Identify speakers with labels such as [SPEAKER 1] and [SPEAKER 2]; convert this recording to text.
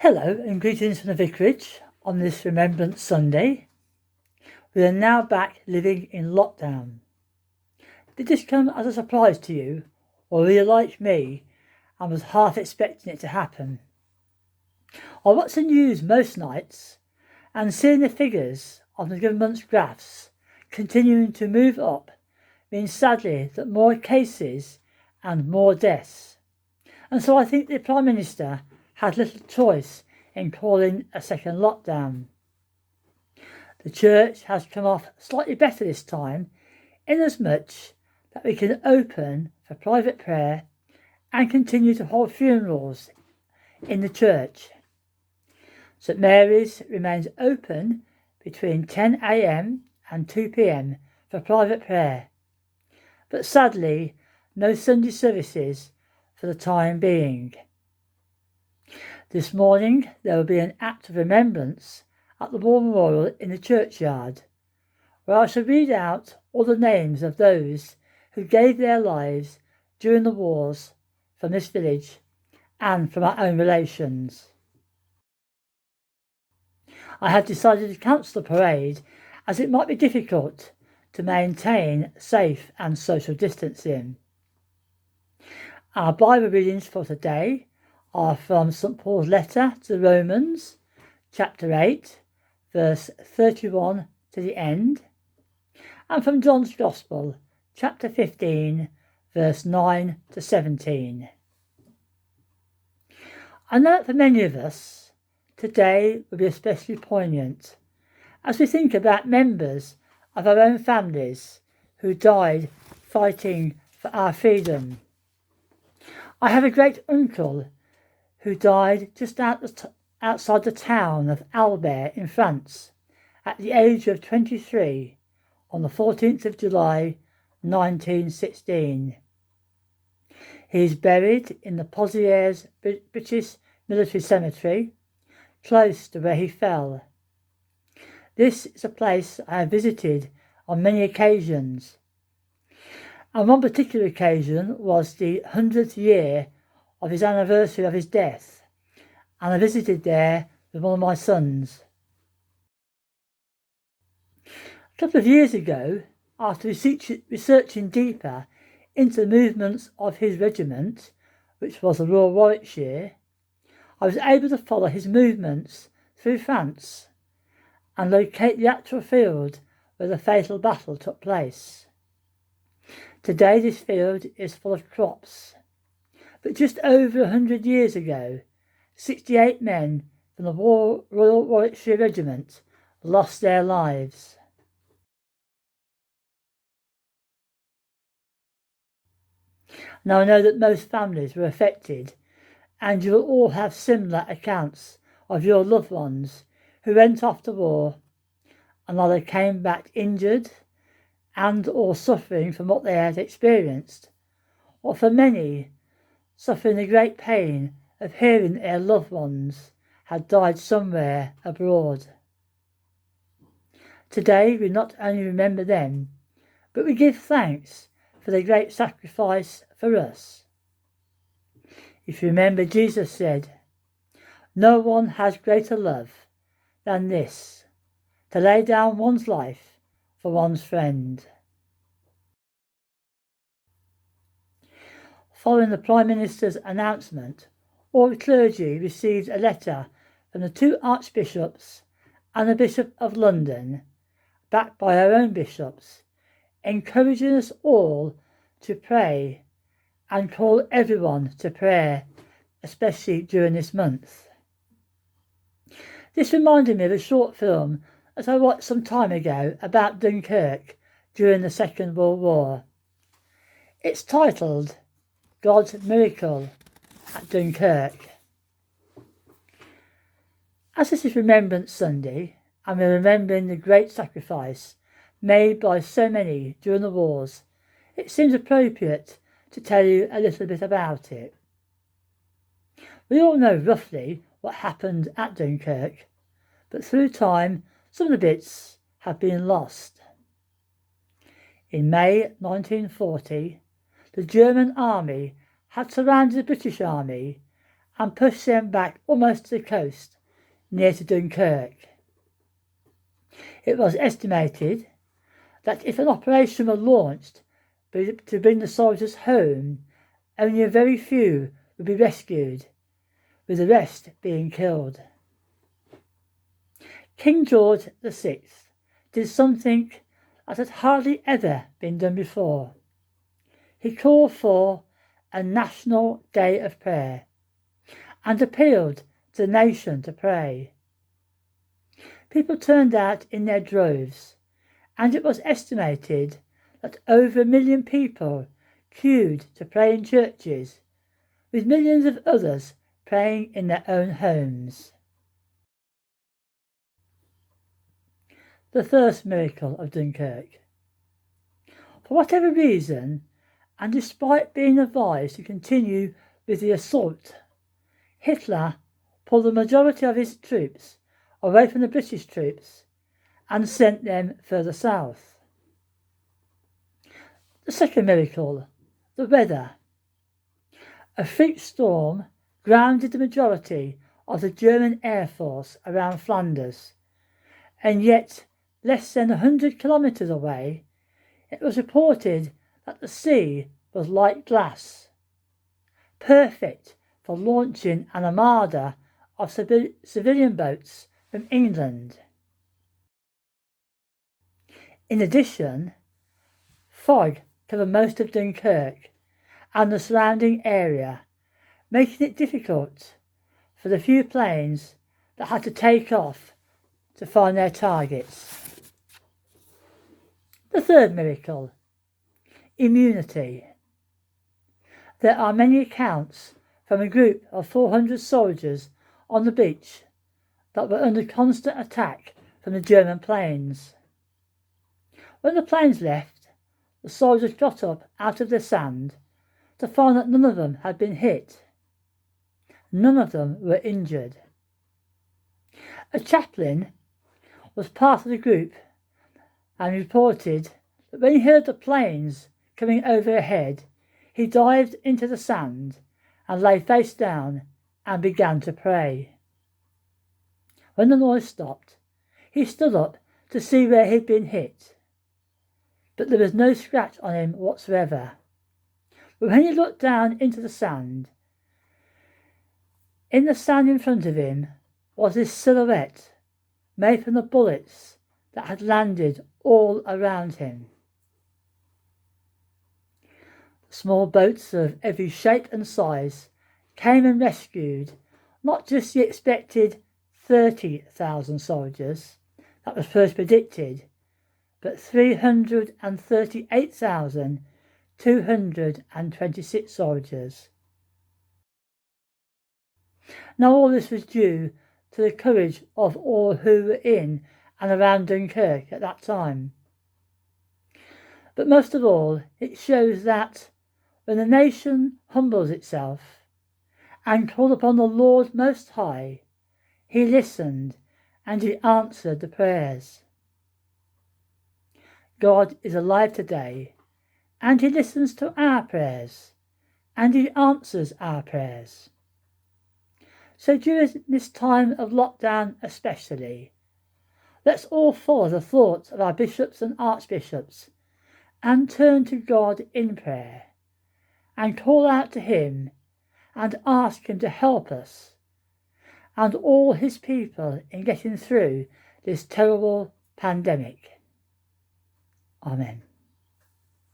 [SPEAKER 1] Hello and greetings from the vicarage on this Remembrance Sunday. We are now back living in lockdown. Did this come as a surprise to you, or were you like me and was half expecting it to happen? I watch the news most nights and seeing the figures on the government's graphs continuing to move up means sadly that more cases and more deaths. And so I think the Prime Minister had little choice in calling a second lockdown. The church has come off slightly better this time, inasmuch that we can open for private prayer and continue to hold funerals in the church. St Mary's remains open between 10 a.m. and 2 p.m. for private prayer, but sadly no Sunday services for the time being. This morning there will be an act of remembrance at the War Memorial in the churchyard, where I shall read out all the names of those who gave their lives during the wars from this village and from our own relations. I have decided to cancel the parade as it might be difficult to maintain safe and social distancing. Our Bible readings for today are from St Paul's letter to the Romans, chapter 8, verse 31 to the end, and from John's Gospel, chapter 15, verse 9 to 17. I know that for many of us, today will be especially poignant as we think about members of our own families who died fighting for our freedom. I have a great uncle who died just outside the town of Albert in France at the age of 23 on the 14th of July 1916. He is buried in the Pozieres British Military Cemetery, close to where he fell. This is a place I have visited on many occasions, and one particular occasion was the 100th year of his anniversary of his death, and I visited there with one of my sons. A couple of years ago, after researching deeper into the movements of his regiment, which was the Royal Warwickshire, I was able to follow his movements through France and locate the actual field where the fatal battle took place. Today this field is full of crops, but just over 100 years ago, 68 men from the Royal Warwickshire Regiment lost their lives. Now I know that most families were affected, and you will all have similar accounts of your loved ones who went off to war and either came back injured and or suffering from what they had experienced, or for many, suffering the great pain of hearing their loved ones had died somewhere abroad. Today we not only remember them, but we give thanks for their great sacrifice for us. If you remember, Jesus said, "No one has greater love than this, to lay down one's life for one's friend." Following the Prime Minister's announcement, all the clergy received a letter from the two archbishops and the Bishop of London, backed by our own bishops, encouraging us all to pray and call everyone to prayer, especially during this month. This reminded me of a short film that I watched some time ago about Dunkirk during the Second World War. It's titled God's Miracle at Dunkirk. As this is Remembrance Sunday, and we're remembering the great sacrifice made by so many during the wars, it seems appropriate to tell you a little bit about it. We all know roughly what happened at Dunkirk, but through time some of the bits have been lost. In May 1940, the German army had surrounded the British army and pushed them back almost to the coast, near to Dunkirk. It was estimated that if an operation were launched to bring the soldiers home, only a very few would be rescued, with the rest being killed. King George VI did something that had hardly ever been done before. He called for a national day of prayer and appealed to the nation to pray. People turned out in their droves, and it was estimated that over 1 million people queued to pray in churches, with millions of others praying in their own homes. The first miracle of Dunkirk. For whatever reason, and despite being advised to continue with the assault, Hitler pulled the majority of his troops away from the British troops and sent them further south. The second miracle, the weather. A freak storm grounded the majority of the German Air Force around Flanders, and yet less than 100 kilometres away, it was reported that the sea was like glass, perfect for launching an armada of civilian boats from England. In addition, fog covered most of Dunkirk and the surrounding area, making it difficult for the few planes that had to take off to find their targets. The third miracle, immunity. There are many accounts from a group of 400 soldiers on the beach that were under constant attack from the German planes. When the planes left, the soldiers got up out of the sand to find that none of them had been hit. None of them were injured. A chaplain was part of the group and reported that when he heard the planes coming overhead, he dived into the sand and lay face down and began to pray. When the noise stopped, he stood up to see where he'd been hit, but there was no scratch on him whatsoever. But when he looked down into the sand, in the sand in front of him was this silhouette made from the bullets that had landed all around him. Small boats of every shape and size came and rescued not just the expected 30,000 soldiers that was first predicted, but 338,226 soldiers. Now all this was due to the courage of all who were in and around Dunkirk at that time. But most of all, it shows that when the nation humbles itself and called upon the Lord Most High, he listened and he answered the prayers. God is alive today, and he listens to our prayers, and he answers our prayers. So during this time of lockdown especially, let's all follow the thoughts of our bishops and archbishops and turn to God in prayer and call out to him and ask him to help us and all his people in getting through this terrible pandemic. Amen.